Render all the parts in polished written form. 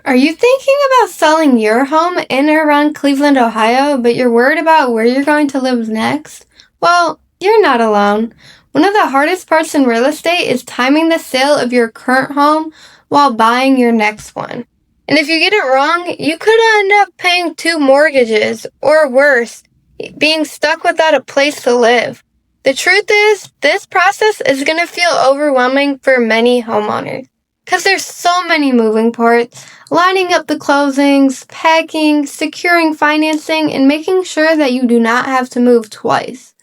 Are you thinking about selling your home in or around Cleveland, Ohio, but you're worried about where you're going to live next? Well, you're not alone. One of the hardest parts in real estate is timing the sale of your current home while buying your next one. And if you get it wrong, you could end up paying two mortgages, or worse, being stuck without a place to live. The truth is, this process is going to feel overwhelming for many homeowners. Because there's so many moving parts, lining up the closings, packing, securing financing, and making sure that you do not have to move twice.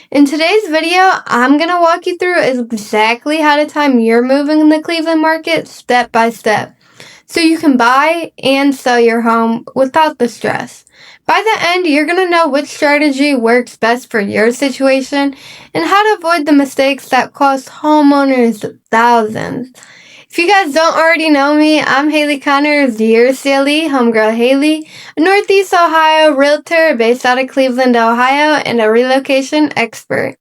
In today's video, I'm going to walk you through exactly how to time your move in the Cleveland market step by step, so you can buy and sell your home without the stress. By the end, you're going to know which strategy works best for your situation and how to avoid the mistakes that cost homeowners thousands. If you guys don't already know me, I'm Haley Connors, your CLE homegirl Haley, a Northeast Ohio realtor based out of Cleveland, Ohio, and a relocation expert.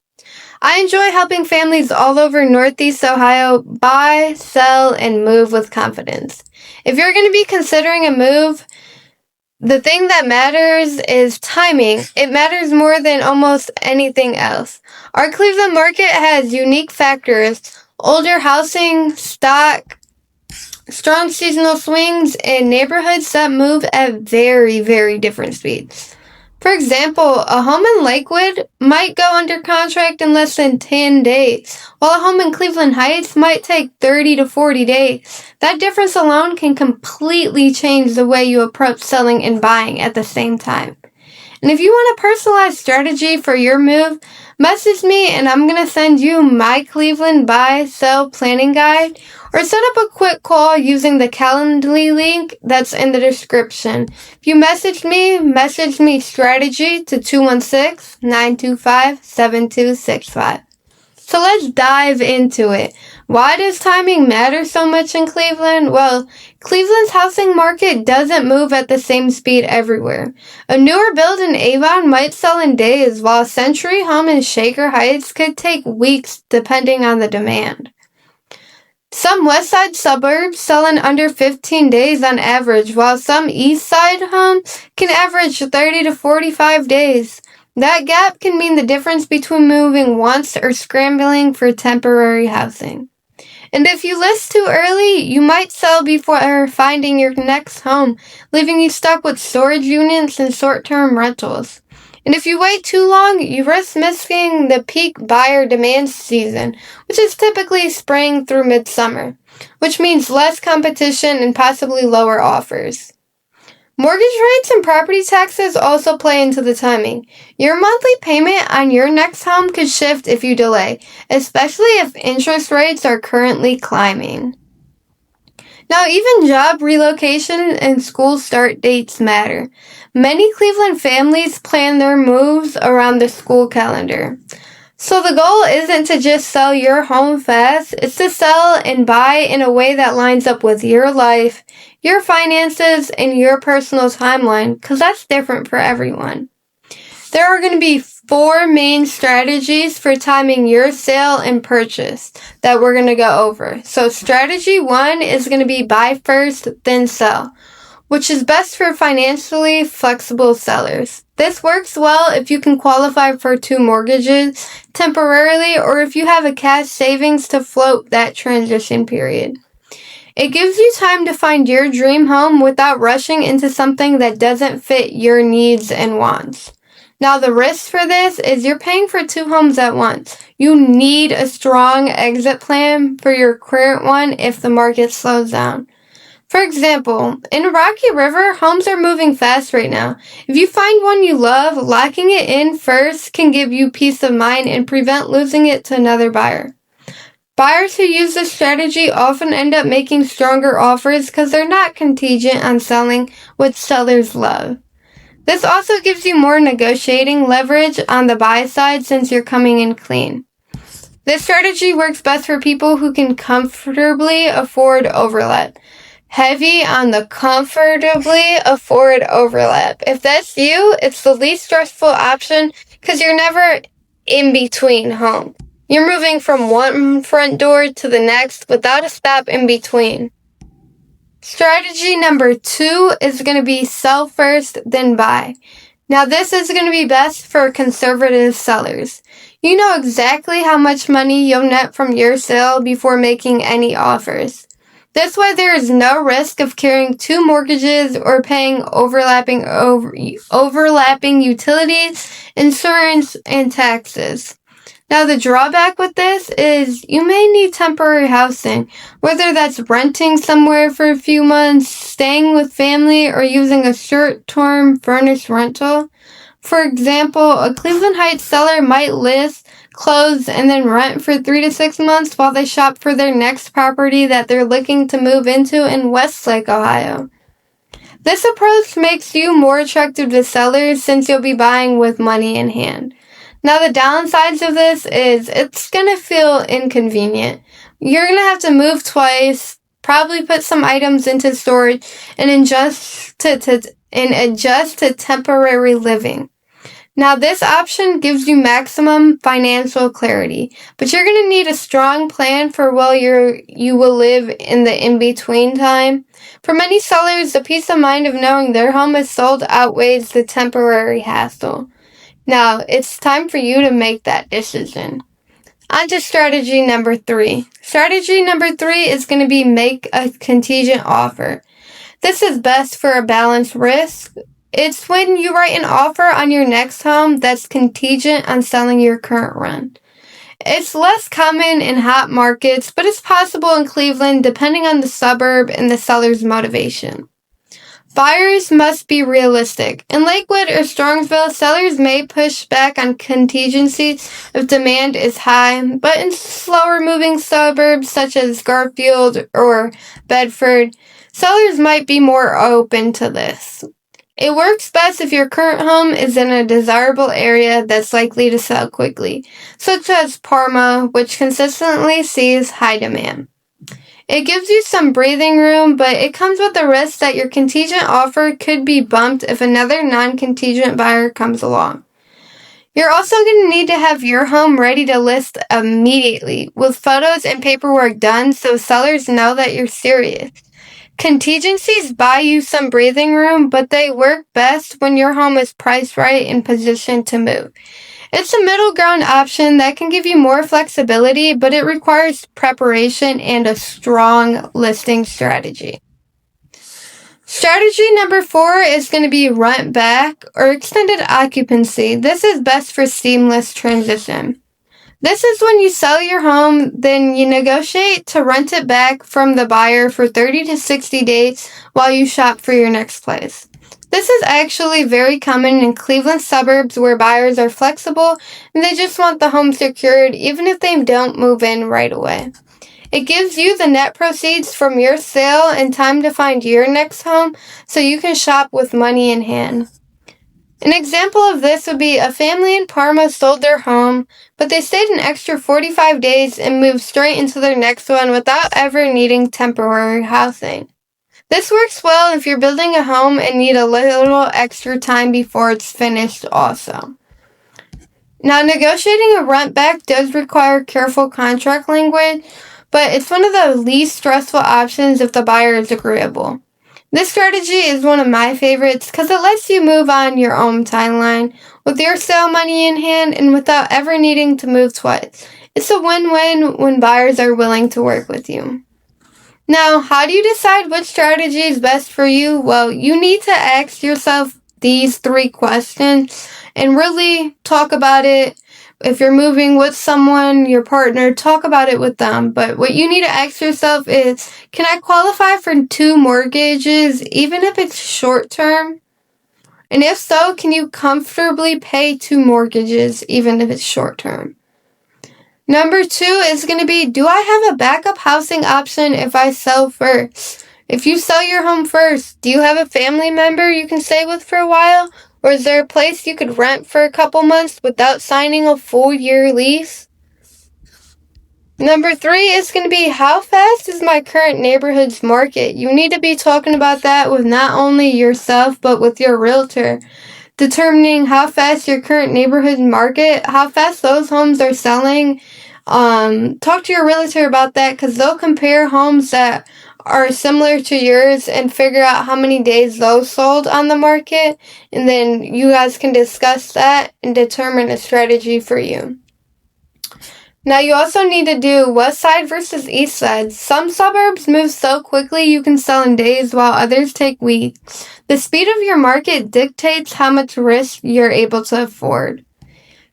I enjoy helping families all over Northeast Ohio buy, sell, and move with confidence. If you're going to be considering a move, the thing that matters is timing. It matters more than almost anything else. Our Cleveland market has unique factors: older housing, stock, strong seasonal swings, and neighborhoods that move at very, very different speeds. For example, a home in Lakewood might go under contract in less than 10 days, while a home in Cleveland Heights might take 30 to 40 days. That difference alone can completely change the way you approach selling and buying at the same time. And if you want a personalized strategy for your move, message me and I'm going to send you my Cleveland buy, sell planning guide, or set up a quick call using the Calendly link that's in the description. If you message me strategy to 216-925-7265. So let's dive into it. Why does timing matter so much in Cleveland? Well, Cleveland's housing market doesn't move at the same speed everywhere. A newer build in Avon might sell in days, while a Century home in Shaker Heights could take weeks depending on the demand. Some west side suburbs sell in under 15 days on average, while some east side homes can average 30 to 45 days. That gap can mean the difference between moving once or scrambling for temporary housing. And if you list too early, you might sell before finding your next home, leaving you stuck with storage units and short-term rentals. And if you wait too long, you risk missing the peak buyer demand season, which is typically spring through midsummer, which means less competition and possibly lower offers. Mortgage rates and property taxes also play into the timing. Your monthly payment on your next home could shift if you delay, especially if interest rates are currently climbing. Now, even job relocation and school start dates matter. Many Cleveland families plan their moves around the school calendar. So the goal isn't to just sell your home fast, it's to sell and buy in a way that lines up with your life, your finances, and your personal timeline, because that's different for everyone. There are going to be 4 main strategies for timing your sale and purchase that we're going to go over. So strategy 1 is going to be buy first, then sell, which is best for financially flexible sellers. This works well if you can qualify for 2 mortgages temporarily, or if you have a cash savings to float that transition period. It gives you time to find your dream home without rushing into something that doesn't fit your needs and wants. Now, the risk for this is you're paying for 2 homes at once. You need a strong exit plan for your current one if the market slows down. For example, in Rocky River, homes are moving fast right now. If you find one you love, locking it in first can give you peace of mind and prevent losing it to another buyer. Buyers who use this strategy often end up making stronger offers because they're not contingent on selling what sellers love. This also gives you more negotiating leverage on the buy side since you're coming in clean. This strategy works best for people who can comfortably afford overlap. Heavy on the comfortably afford overlap. If that's you, it's the least stressful option because you're never in between home. You're moving from one front door to the next without a stop in between. Strategy number 2 is going to be sell first, then buy. Now, this is going to be best for conservative sellers. You know exactly how much money you'll net from your sale before making any offers. This way, there is no risk of carrying 2 mortgages or paying overlapping utilities, insurance, and taxes. Now, the drawback with this is you may need temporary housing, whether that's renting somewhere for a few months, staying with family, or using a short-term furnished rental. For example, a Cleveland Heights seller might list, close, and then rent for 3 to 6 months while they shop for their next property that they're looking to move into in Westlake, Ohio. This approach makes you more attractive to sellers since you'll be buying with money in hand. Now, the downsides of this is it's going to feel inconvenient. You're going to have to move twice, probably put some items into storage, and adjust to temporary living. Now, this option gives you maximum financial clarity, but you're going to need a strong plan for while you will live in the in-between time. For many sellers, the peace of mind of knowing their home is sold outweighs the temporary hassle. Now, it's time for you to make that decision. On to strategy number 3. Strategy number 3 is going to be make a contingent offer. This is best for a balanced risk. It's when you write an offer on your next home that's contingent on selling your current rent. It's less common in hot markets, but it's possible in Cleveland depending on the suburb and the seller's motivation. Buyers must be realistic. In Lakewood or Strongsville, sellers may push back on contingencies if demand is high, but in slower moving suburbs such as Garfield or Bedford, sellers might be more open to this. It works best if your current home is in a desirable area that's likely to sell quickly, such as Parma, which consistently sees high demand. It gives you some breathing room, but it comes with the risk that your contingent offer could be bumped if another non-contingent buyer comes along. You're also going to need to have your home ready to list immediately, with photos and paperwork done so sellers know that you're serious. Contingencies buy you some breathing room, but they work best when your home is priced right and positioned to move. It's a middle ground option that can give you more flexibility, but it requires preparation and a strong listing strategy. Strategy number 4 is going to be rent back or extended occupancy. This is best for seamless transition. This is when you sell your home, then you negotiate to rent it back from the buyer for 30 to 60 days while you shop for your next place. This is actually very common in Cleveland suburbs where buyers are flexible and they just want the home secured even if they don't move in right away. It gives you the net proceeds from your sale and time to find your next home so you can shop with money in hand. An example of this would be a family in Parma sold their home, but they stayed an extra 45 days and moved straight into their next one without ever needing temporary housing. This works well if you're building a home and need a little extra time before it's finished also. Now, negotiating a rent back does require careful contract language, but it's one of the least stressful options if the buyer is agreeable. This strategy is one of my favorites because it lets you move on your own timeline with your sale money in hand and without ever needing to move twice. It's a win-win when buyers are willing to work with you. Now, how do you decide which strategy is best for you? Well, you need to ask yourself these 3 questions and really talk about it. If you're moving with someone, your partner, talk about it with them. But what you need to ask yourself is, can I qualify for 2 mortgages even if it's short term? And if so, can you comfortably pay 2 mortgages even if it's short term? Number 2 is going to be, do I have a backup housing option if I sell first? If you sell your home first, do you have a family member you can stay with for a while? Or is there a place you could rent for a couple months without signing a full year lease? Number 3 is going to be, how fast is my current neighborhood's market? You need to be talking about that with not only yourself, but with your realtor. Determining how fast your current neighborhood market, how fast those homes are selling. Talk to your realtor about that because they'll compare homes that are similar to yours and figure out how many days those sold on the market, and then you guys can discuss that and determine a strategy for you. Now you also need to do west side versus east side. Some suburbs move so quickly you can sell in days while others take weeks. The speed of your market dictates how much risk you're able to afford.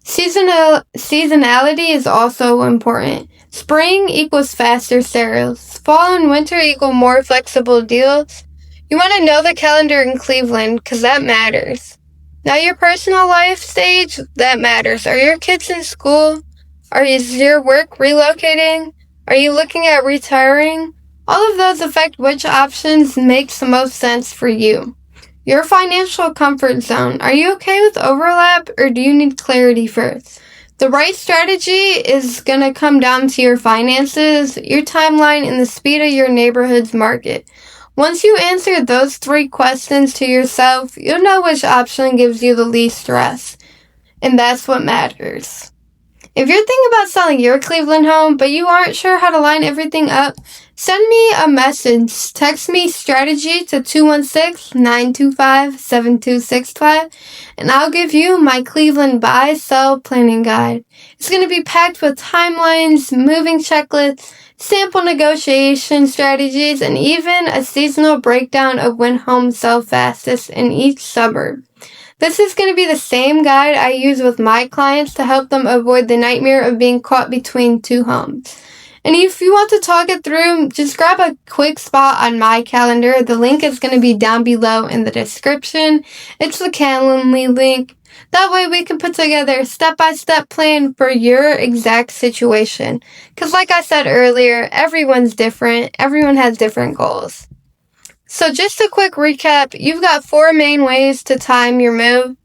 Seasonality is also important. Spring equals faster sales. Fall and winter equal more flexible deals. You want to know the calendar in Cleveland because that matters. Now your personal life stage, that matters. Are your kids in school? Is your work relocating? Are you looking at retiring? All of those affect which options makes the most sense for you. Your financial comfort zone. Are you okay with overlap or do you need clarity first? The right strategy is going to come down to your finances, your timeline, and the speed of your neighborhood's market. Once you answer those 3 questions to yourself, you'll know which option gives you the least stress. And that's what matters. If you're thinking about selling your Cleveland home, but you aren't sure how to line everything up, send me a message. Text me strategy to 216-925-7265, and I'll give you my Cleveland buy-sell planning guide. It's going to be packed with timelines, moving checklists, sample negotiation strategies, and even a seasonal breakdown of when homes sell fastest in each suburb. This is going to be the same guide I use with my clients to help them avoid the nightmare of being caught between 2 homes. And if you want to talk it through, just grab a quick spot on my calendar. The link is going to be down below in the description. It's the Calendly link. That way we can put together a step-by-step plan for your exact situation. Because like I said earlier, everyone's different. Everyone has different goals. So just a quick recap, you've got 4 main ways to time your move.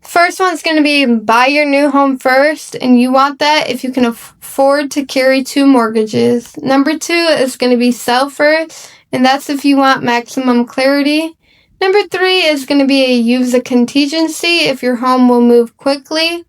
First one's going to be buy your new home first, and you want that if you can afford to carry 2 mortgages. Number 2 is going to be sell first, and that's if you want maximum clarity. Number 3 is going to be use a contingency if your home will move quickly.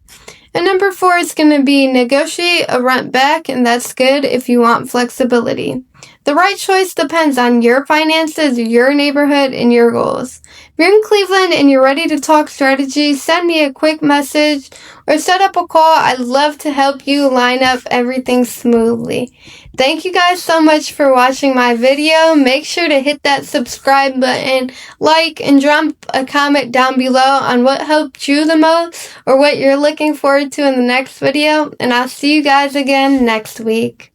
And number 4 is going to be negotiate a rent back, and that's good if you want flexibility. The right choice depends on your finances, your neighborhood, and your goals. If you're in Cleveland and you're ready to talk strategy, send me a quick message or set up a call. I'd love to help you line up everything smoothly. Thank you guys so much for watching my video. Make sure to hit that subscribe button, like, and drop a comment down below on what helped you the most or what you're looking forward to in the next video. And I'll see you guys again next week.